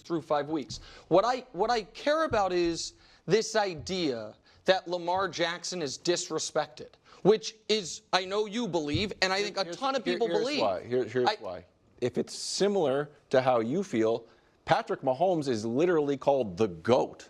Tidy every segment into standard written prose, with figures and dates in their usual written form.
through 5 weeks. What I care about is this idea that Lamar Jackson is disrespected, which is, I know you believe, and I think a ton of people believe. Here's why. If it's similar to how you feel, Patrick Mahomes is literally called the GOAT.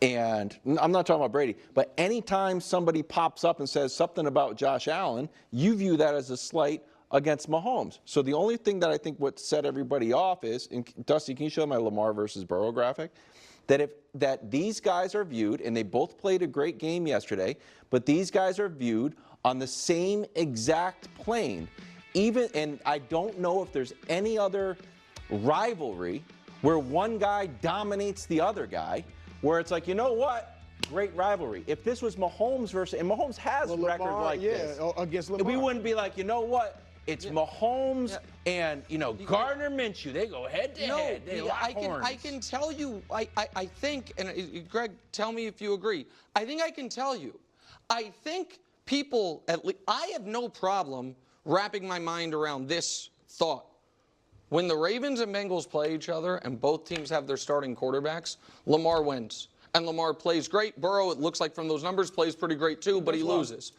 And I'm not talking about Brady, but anytime somebody pops up and says something about Josh Allen, you view that as a slight against Mahomes. So the only thing that I think would set everybody off is, and Dusty, can you show my Lamar versus Burrow graphic? That these guys are viewed, and they both played a great game yesterday, but these guys are viewed on the same exact plane. And I don't know if there's any other rivalry where one guy dominates the other guy, where it's like, you know what? Great rivalry. If this was Mahomes versus, and Mahomes has a record like this, against Lamar. we wouldn't be like, you know what? It's Mahomes and, Gardner Minshew. They go head to head. I can tell you, I think, and Greg, tell me if you agree. I think I can tell you. I think people, I have no problem wrapping my mind around this thought. When the Ravens and Bengals play each other and both teams have their starting quarterbacks, Lamar wins. And Lamar plays great. Burrow, it looks like from those numbers, plays pretty great too, but he loses.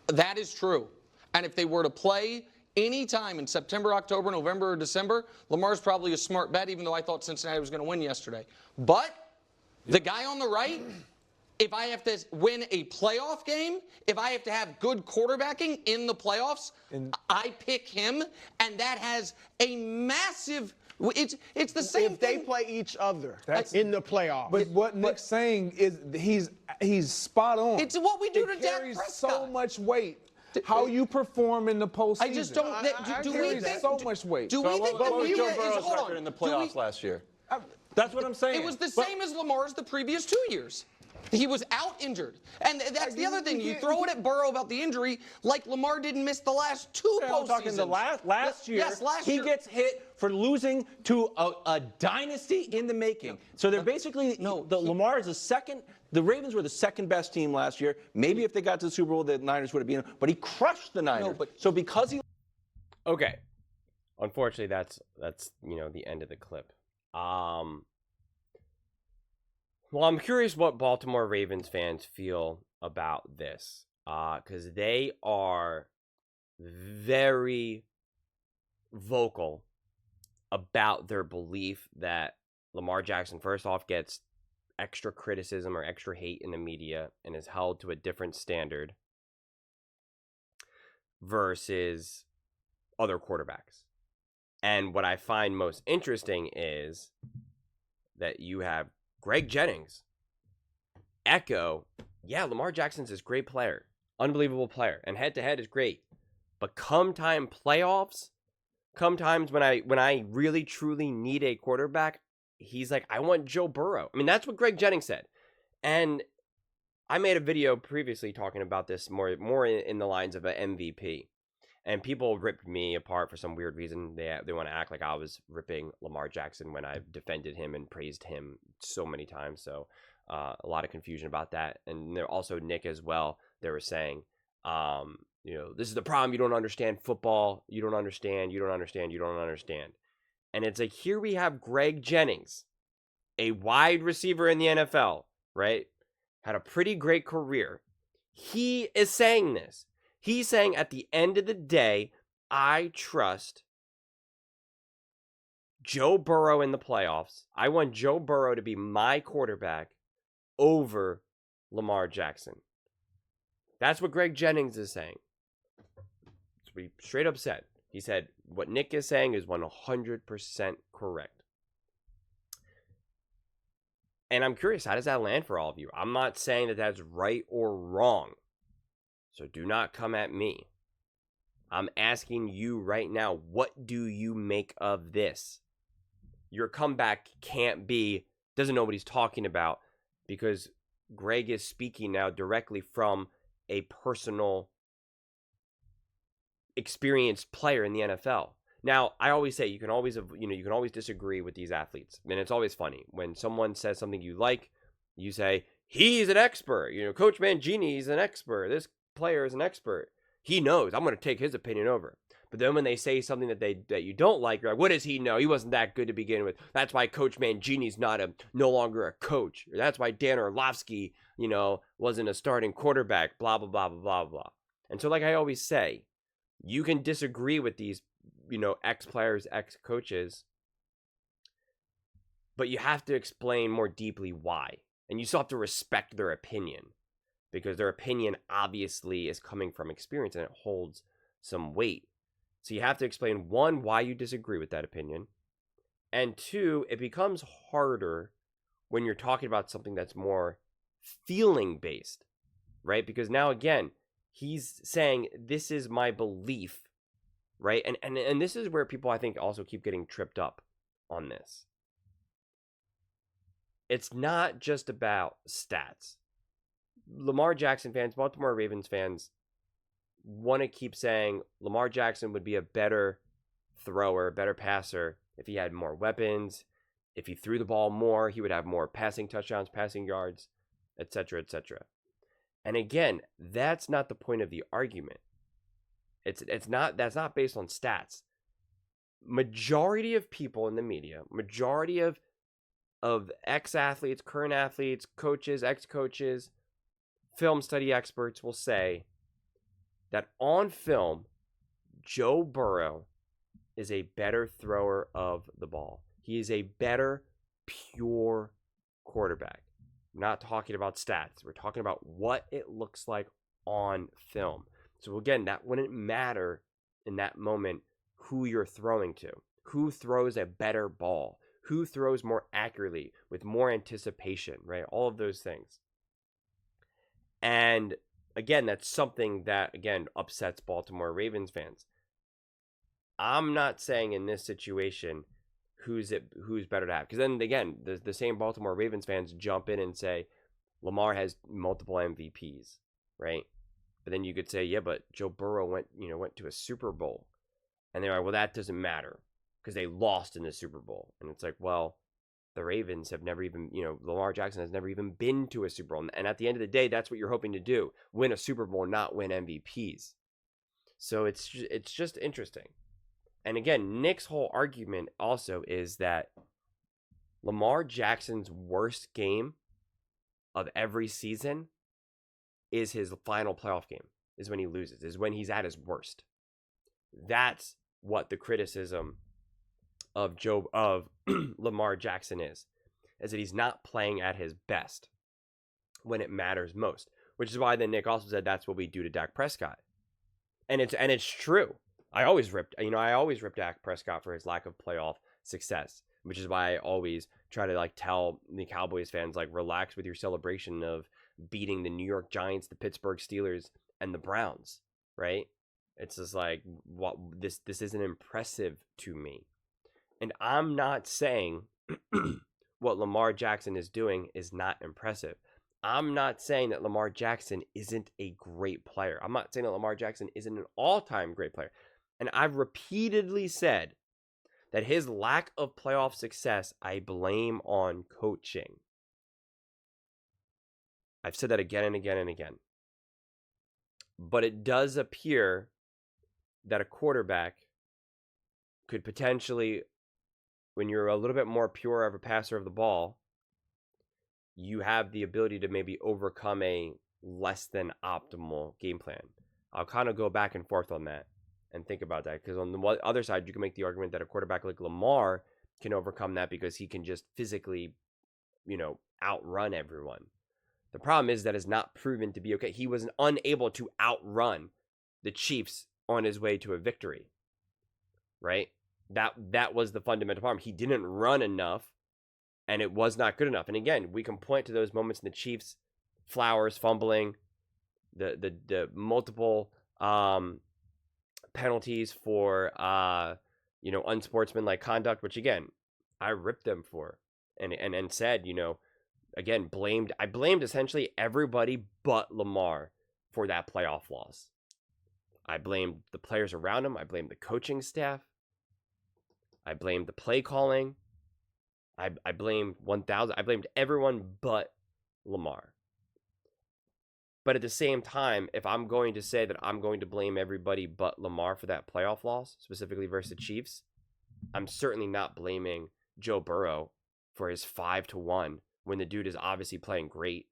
That is true. And if they were to play any time in September, October, November, or December, Lamar's probably a smart bet, even though I thought Cincinnati was going to win yesterday. But the guy on the right, if I have to win a playoff game, if I have to have good quarterbacking in the playoffs, I pick him, and that has a massive. It's the same if thing. they play each other in the playoffs. But what Nick's saying is he's spot on. It's what we do to Dak carries Prescott. so much weight. How you perform in the postseason. I just don't. Do we think so much weight? Do we think what was that Joe is Burrow's hold record on. in the playoffs last year? That's what I'm saying. It was the same as Lamar's the previous 2 years. He was out injured. And that's the other thing. You throw it at Burrow about the injury like Lamar didn't miss the last two postseasons. I'm talking the last year. Yes, last he year. gets hit for losing to a dynasty in the making. So they're basically Lamar is the second. The Ravens were the second best team last year. Maybe if they got to the Super Bowl, the Niners would have beaten them. But he crushed the Niners. So because he. Okay. Unfortunately, that's the end of the clip. Well, I'm curious what Baltimore Ravens fans feel about this, because they are very vocal about their belief that Lamar Jackson, first off, gets extra criticism or extra hate in the media and is held to a different standard versus other quarterbacks. And what I find most interesting is that you have Greg Jennings echo, Lamar Jackson's this great player, unbelievable player, and head-to-head is great. But come time playoffs, come times when I really truly need a quarterback, he's like, I want Joe Burrow. I mean, that's what Greg Jennings said. And I made a video previously talking about this more in the lines of an MVP. And people ripped me apart for some weird reason. They want to act like I was ripping Lamar Jackson when I defended him and praised him so many times. So a lot of confusion about that. And there also Nick as well. They were saying, this is the problem. You don't understand football. You don't understand. You don't understand. You don't understand. And it's like, here we have Greg Jennings, a wide receiver in the NFL, right? Had a pretty great career. He is saying this. He's saying at the end of the day, I trust Joe Burrow in the playoffs. I want Joe Burrow to be my quarterback over Lamar Jackson. That's what Greg Jennings is saying. That's what he straight up said. He said, what Nick is saying is 100% correct. And I'm curious, how does that land for all of you? I'm not saying that that's right or wrong. So do not come at me. I'm asking you right now, what do you make of this? Your comeback can't be, doesn't know what he's talking about, because Greg is speaking now directly from a personal experienced player in the NFL. Now, I always say you can always disagree with these athletes. And it's always funny when someone says something you like, you say, he's an expert. Coach Mangini is an expert. This player is an expert. He knows. I'm going to take his opinion over. But then when they say something that you don't like, you're like, what does he know? He wasn't that good to begin with. That's why Coach Mangini's no longer a coach. Or that's why Dan Orlovsky, wasn't a starting quarterback, blah, blah, blah, blah, blah, blah. And so like I always say, you can disagree with these, ex-players, ex-coaches, but you have to explain more deeply why. And you still have to respect their opinion, because their opinion obviously is coming from experience and it holds some weight. So you have to explain, one, why you disagree with that opinion. And two, it becomes harder when you're talking about something that's more feeling based, right? Because now, again, he's saying, this is my belief, right? And this is where people, I think, also keep getting tripped up on this. It's not just about stats. Lamar Jackson fans, Baltimore Ravens fans, want to keep saying Lamar Jackson would be a better thrower, better passer if he had more weapons, if he threw the ball more, he would have more passing touchdowns, passing yards, etc., etc. And again, that's not the point of the argument. That's not based on stats. Majority of people in the media, majority of ex-athletes, current athletes, coaches, ex-coaches, film study experts will say that on film, Joe Burrow is a better thrower of the ball. He is a better pure quarterback. We're not talking about stats. We're talking about what it looks like on film. So again, that wouldn't matter in that moment who you're throwing to. Who throws a better ball? Who throws more accurately with more anticipation, right? All of those things. And again, that's something that, again, upsets Baltimore Ravens fans. I'm not saying in this situation who's better to have. Because then, again, the same Baltimore Ravens fans jump in and say, Lamar has multiple MVPs, right? But then you could say, yeah, but Joe Burrow went to a Super Bowl. And they're like, well, that doesn't matter because they lost in the Super Bowl. And it's like, well, the Ravens have never even, Lamar Jackson has never even been to a Super Bowl. And at the end of the day, that's what you're hoping to do. Win a Super Bowl, not win MVPs. So it's just interesting. And again, Nick's whole argument also is that Lamar Jackson's worst game of every season is his final playoff game, is when he loses, is when he's at his worst. That's what the criticism of Lamar Jackson is that he's not playing at his best when it matters most, which is why then Nick also said that's what we do to Dak Prescott. And it's true. I always ripped Dak Prescott for his lack of playoff success, which is why I always try to tell the Cowboys fans, relax with your celebration of beating the New York Giants, the Pittsburgh Steelers, and the Browns, right? It's just what this isn't impressive to me. And I'm not saying what Lamar Jackson is doing is not impressive. I'm not saying that Lamar Jackson isn't a great player. I'm not saying that Lamar Jackson isn't an all-time great player. And I've repeatedly said that his lack of playoff success, I blame on coaching. I've said that again and again and again. But it does appear that a quarterback could potentially, when you're a little bit more pure of a passer of the ball, you have the ability to maybe overcome a less than optimal game plan. I'll kind of go back and forth on that and think about that, because on the other side, you can make the argument that a quarterback like Lamar can overcome that because he can just physically, outrun everyone. The problem is that is not proven to be okay. He was unable to outrun the Chiefs on his way to a victory, right? That was the fundamental problem. He didn't run enough, and it was not good enough. And again, we can point to those moments in the Chiefs, Flowers fumbling, the multiple penalties for unsportsmanlike conduct, which again I ripped them for, and said, again, I blamed essentially everybody but Lamar for that playoff loss. I blamed the players around him. I blamed the coaching staff. I blamed the play calling. I blamed 1,000. I blamed everyone but Lamar. But at the same time, if I'm going to say that I'm going to blame everybody but Lamar for that playoff loss, specifically versus the Chiefs, I'm certainly not blaming Joe Burrow for his 5-1 when the dude is obviously playing great.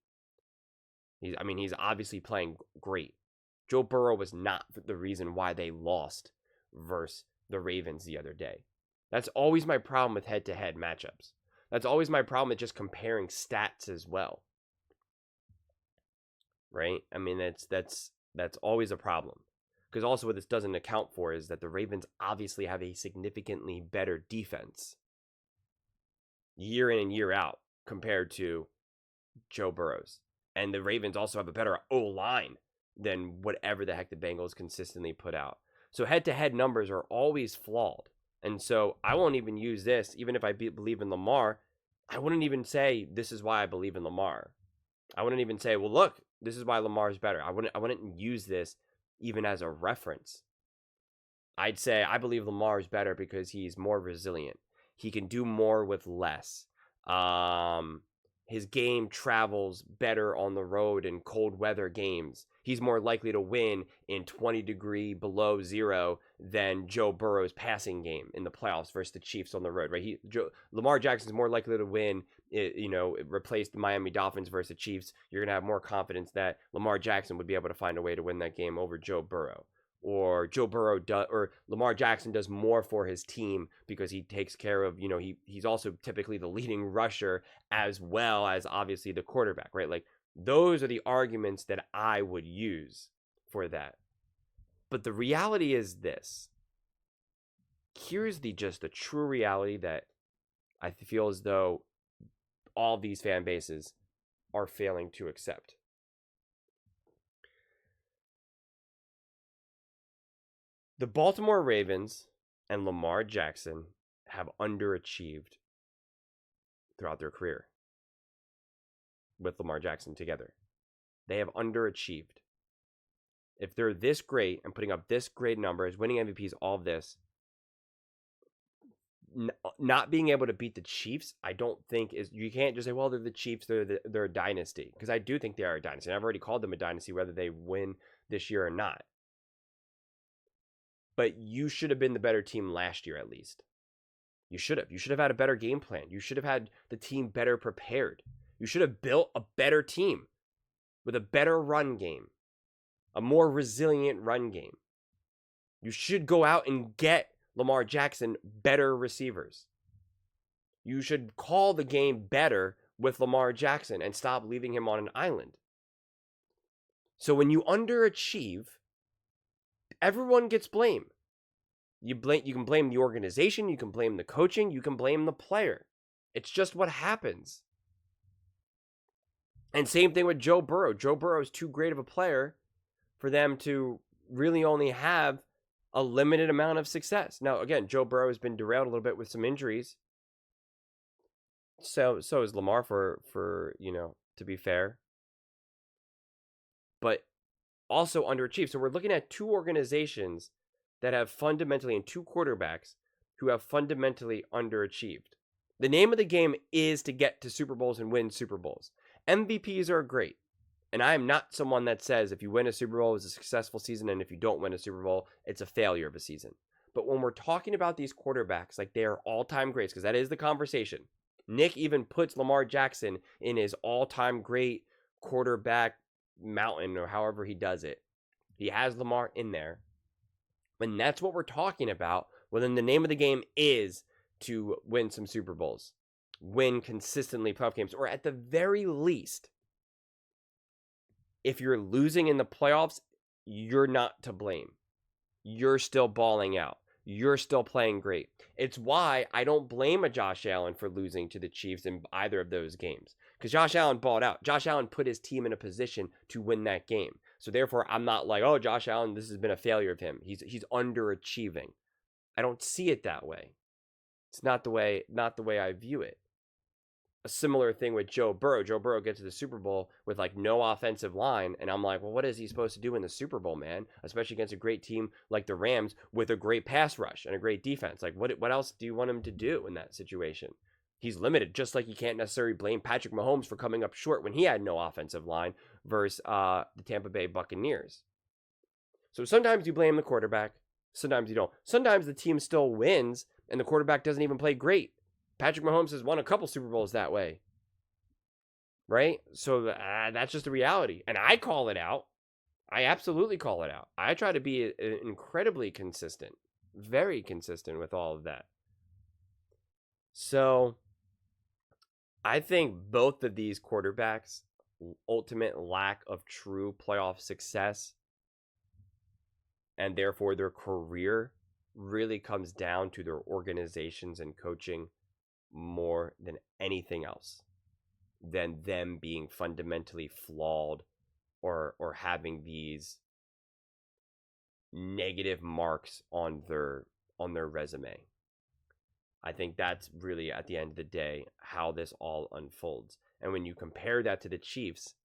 He's obviously playing great. Joe Burrow was not the reason why they lost versus the Ravens the other day. That's always my problem with head-to-head matchups. That's always my problem with just comparing stats as well. Right? I mean, that's always a problem. Because also what this doesn't account for is that the Ravens obviously have a significantly better defense year in and year out compared to Joe Burrow's. And the Ravens also have a better O-line than whatever the heck the Bengals consistently put out. So head-to-head numbers are always flawed. And so I won't even use this, even if I believe in Lamar, I wouldn't even say this is why I believe in Lamar. I wouldn't even say, well, look, this is why Lamar's better. I wouldn't use this even as a reference. I'd say I believe Lamar is better because he's more resilient. He can do more with less. His game travels better on the road in cold weather games. He's more likely to win in 20 degree below zero than Joe Burrow's passing game in the playoffs versus the Chiefs on the road, right? Lamar Jackson's more likely to win, replace the Miami Dolphins versus the Chiefs. You're going to have more confidence that Lamar Jackson would be able to find a way to win that game over Joe Burrow. Or Lamar Jackson does more for his team because he takes care of, he's also typically the leading rusher as well as obviously the quarterback, right? Like those are the arguments that I would use for that. But the reality is this. Here's the true reality that I feel as though all these fan bases are failing to accept. The Baltimore Ravens and Lamar Jackson have underachieved throughout their career with Lamar Jackson together. They have underachieved. If they're this great and putting up this great numbers, winning MVPs, all of this, not being able to beat the Chiefs, I don't think is, you can't just say, well, they're the Chiefs, they're a dynasty. Because I do think they are a dynasty. And I've already called them a dynasty, whether they win this year or not. But you should have been the better team last year, at least. You should have. You should have had a better game plan. You should have had the team better prepared. You should have built a better team with a better run game, a more resilient run game. You should go out and get Lamar Jackson better receivers. You should call the game better with Lamar Jackson and stop leaving him on an island. So when you underachieve, everyone gets blame. You can blame the organization, you can blame the coaching, you can blame the player. It's just what happens. And same thing with Joe Burrow. Joe Burrow is too great of a player for them to really only have a limited amount of success. Now, again, Joe Burrow has been derailed a little bit with some injuries. So is Lamar for to be fair. But also underachieved. So we're looking at two organizations that have fundamentally, and two quarterbacks who have fundamentally underachieved. The name of the game is to get to Super Bowls and win Super Bowls. MVPs are great. And I am not someone that says if you win a Super Bowl, it's a successful season, and if you don't win a Super Bowl, it's a failure of a season. But when we're talking about these quarterbacks, like they are all-time greats, because that is the conversation. Nick even puts Lamar Jackson in his all-time great quarterback mountain, or however he does it. He has Lamar in there. And that's what we're talking about. Well, then the name of the game is to win some Super Bowls. Win consistently playoff games. Or at the very least, if you're losing in the playoffs, you're not to blame. You're still balling out. You're still playing great. It's why I don't blame a Josh Allen for losing to the Chiefs in either of those games. Because Josh Allen balled out. Josh Allen put his team in a position to win that game. So therefore, I'm not like, oh, Josh Allen, this has been a failure of him. He's underachieving. I don't see it that way. It's not the way I view it. A similar thing with Joe Burrow. Joe Burrow gets to the Super Bowl with like no offensive line, and I'm like, well, what is he supposed to do in the Super Bowl, man? Especially against a great team like the Rams with a great pass rush and a great defense. Like, what else do you want him to do in that situation? He's limited, just like you can't necessarily blame Patrick Mahomes for coming up short when he had no offensive line versus the Tampa Bay Buccaneers. So sometimes you blame the quarterback, sometimes you don't. Sometimes the team still wins and the quarterback doesn't even play great. Patrick Mahomes has won a couple Super Bowls that way, right? So that's just the reality. And I call it out. I absolutely call it out. I try to be incredibly consistent, very consistent with all of that. So I think both of these quarterbacks' ultimate lack of true playoff success and therefore their career really comes down to their organizations and coaching more than anything else, than them being fundamentally flawed or having these negative marks on their resume. I think that's really, at the end of the day, how this all unfolds. And when you compare that to the Chiefs,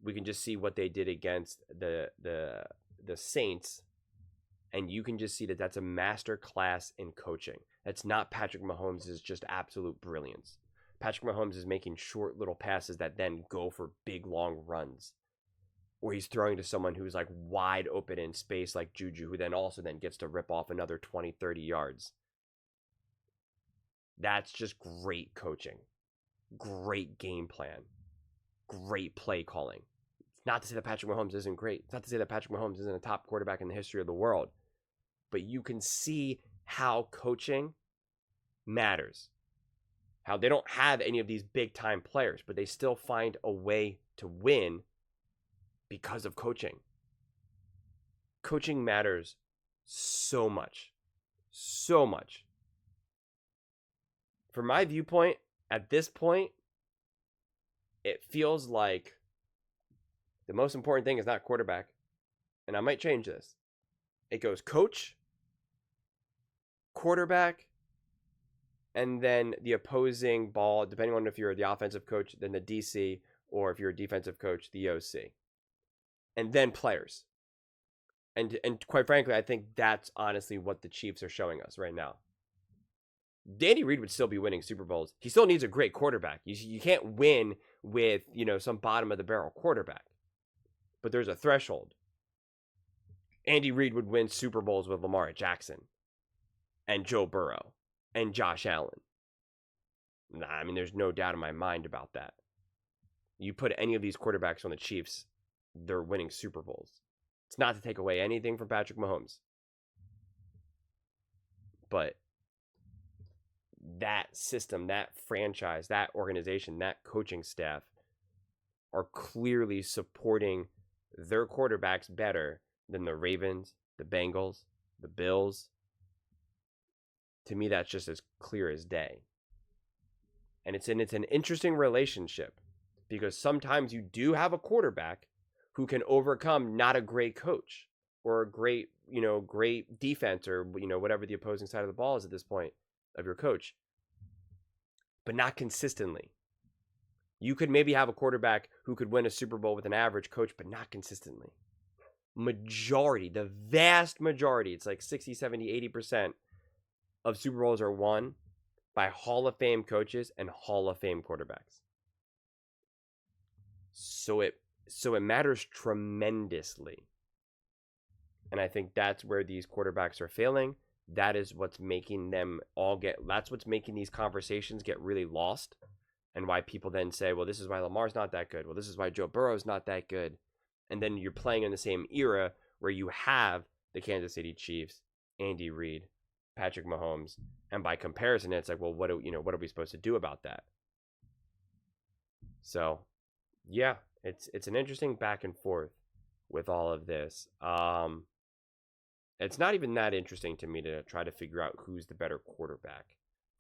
we can just see what they did against the Saints, and you can just see that that's a master class in coaching. That's not Patrick Mahomes' is just absolute brilliance. Patrick Mahomes is making short little passes that then go for big long runs, or he's throwing to someone who's like wide open in space like Juju, who then also then gets to rip off another 20, 30 yards. That's just great coaching, great game plan, great play calling. It's not to say that Patrick Mahomes isn't great. It's not to say that Patrick Mahomes isn't a top quarterback in the history of the world. But you can see how coaching matters. How they don't have any of these big time players, but they still find a way to win because of coaching. Coaching matters so much. So much. From my viewpoint, at this point, it feels like the most important thing is not quarterback. And I might change this. It goes coach, quarterback, and then the opposing ball, depending on if you're the offensive coach, then the DC, or if you're a defensive coach, the OC. And then players. And quite frankly, I think that's honestly what the Chiefs are showing us right now. Andy Reid would still be winning Super Bowls. He still needs a great quarterback. You can't win with, some bottom of the barrel quarterback. But there's a threshold. Andy Reid would win Super Bowls with Lamar Jackson and Joe Burrow and Josh Allen. I mean, there's no doubt in my mind about that. You put any of these quarterbacks on the Chiefs, they're winning Super Bowls. It's not to take away anything from Patrick Mahomes. But that system, that franchise, that organization, that coaching staff are clearly supporting their quarterbacks better than the Ravens, the Bengals, the Bills. To me, that's just as clear as day. And it's an interesting relationship, because sometimes you do have a quarterback who can overcome not a great coach or a great, great defense, or, whatever the opposing side of the ball is at this point of your coach, but not consistently. You could maybe have a quarterback who could win a Super Bowl with an average coach, but not consistently. The vast majority, it's like 60, 70, 80% of Super Bowls are won by Hall of Fame coaches and Hall of Fame quarterbacks. So it matters tremendously. And I think that's where these quarterbacks are failing. That is what's making that's what's making these conversations get really lost. And why people then say, well, this is why Lamar's not that good. Well, this is why Joe Burrow's not that good. And then you're playing in the same era where you have the Kansas City Chiefs, Andy Reid, Patrick Mahomes. And by comparison, it's like, well, what are we supposed to do about that? So, yeah, it's an interesting back and forth with all of this. It's not even that interesting to me to try to figure out who's the better quarterback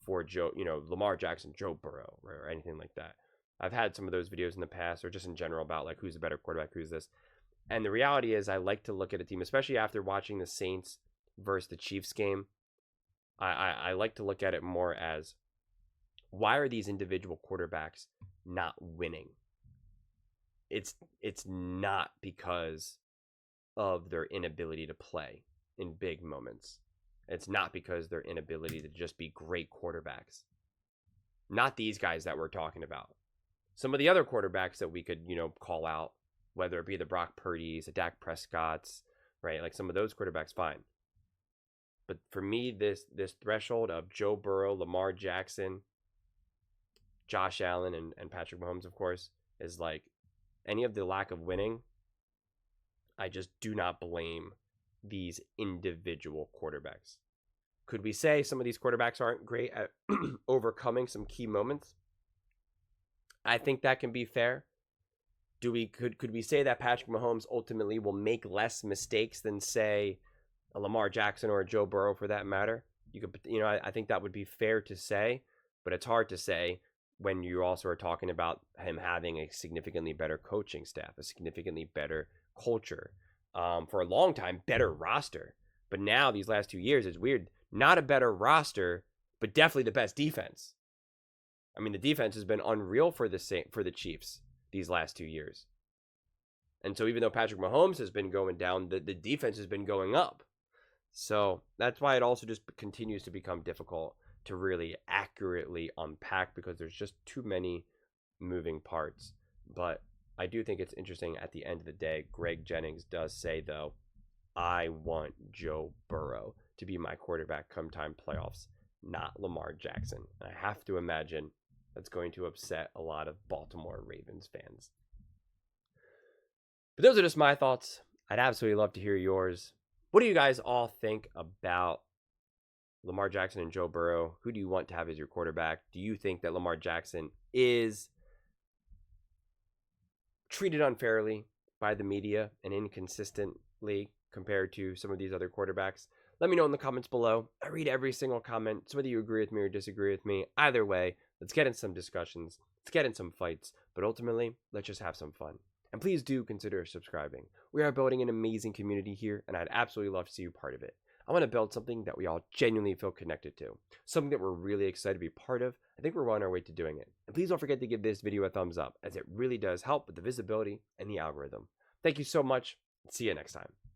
for Joe, Lamar Jackson, Joe Burrow, or anything like that. I've had some of those videos in the past, or just in general, about like who's the better quarterback, who's this. And the reality is, I like to look at a team, especially after watching the Saints versus the Chiefs game. I like to look at it more as, why are these individual quarterbacks not winning? It's not because of their inability to play in big moments. It's not because their inability to just be great quarterbacks. Not these guys that we're talking about. Some of the other quarterbacks that we could, call out, whether it be the Brock Purdy's, the Dak Prescott's, right? Like some of those quarterbacks, fine. But for me, this threshold of Joe Burrow, Lamar Jackson, Josh Allen, and Patrick Mahomes, of course, is like any of the lack of winning. I just do not blame these individual quarterbacks. Could we say some of these quarterbacks aren't great at overcoming some key moments? I think that can be fair. Could we say that Patrick Mahomes ultimately will make less mistakes than, say, a Lamar Jackson or a Joe Burrow for that matter? I think that would be fair to say, but it's hard to say when you also are talking about him having a significantly better coaching staff, a significantly better culture, for a long time, better roster. But now these last 2 years, it's weird. Not a better roster, but definitely the best defense. I mean, the defense has been unreal for the Chiefs these last 2 years. And so even though Patrick Mahomes has been going down, the defense has been going up. So that's why it also just continues to become difficult to really accurately unpack, because there's just too many moving parts. But I do think it's interesting at the end of the day, Greg Jennings does say, though, I want Joe Burrow to be my quarterback come time playoffs, not Lamar Jackson. I have to imagine that's going to upset a lot of Baltimore Ravens fans. But those are just my thoughts. I'd absolutely love to hear yours. What do you guys all think about Lamar Jackson and Joe Burrow? Who do you want to have as your quarterback? Do you think that Lamar Jackson is treated unfairly by the media and inconsistently compared to some of these other quarterbacks? Let me know in the comments below. I read every single comment, so whether you agree with me or disagree with me, either way, let's get in some discussions, let's get in some fights, but ultimately, let's just have some fun. And please do consider subscribing. We are building an amazing community here, and I'd absolutely love to see you part of it. I want to build something that we all genuinely feel connected to, something that we're really excited to be part of. I think we're on our way to doing it. And please don't forget to give this video a thumbs up, as it really does help with the visibility and the algorithm. Thank you so much. See you next time.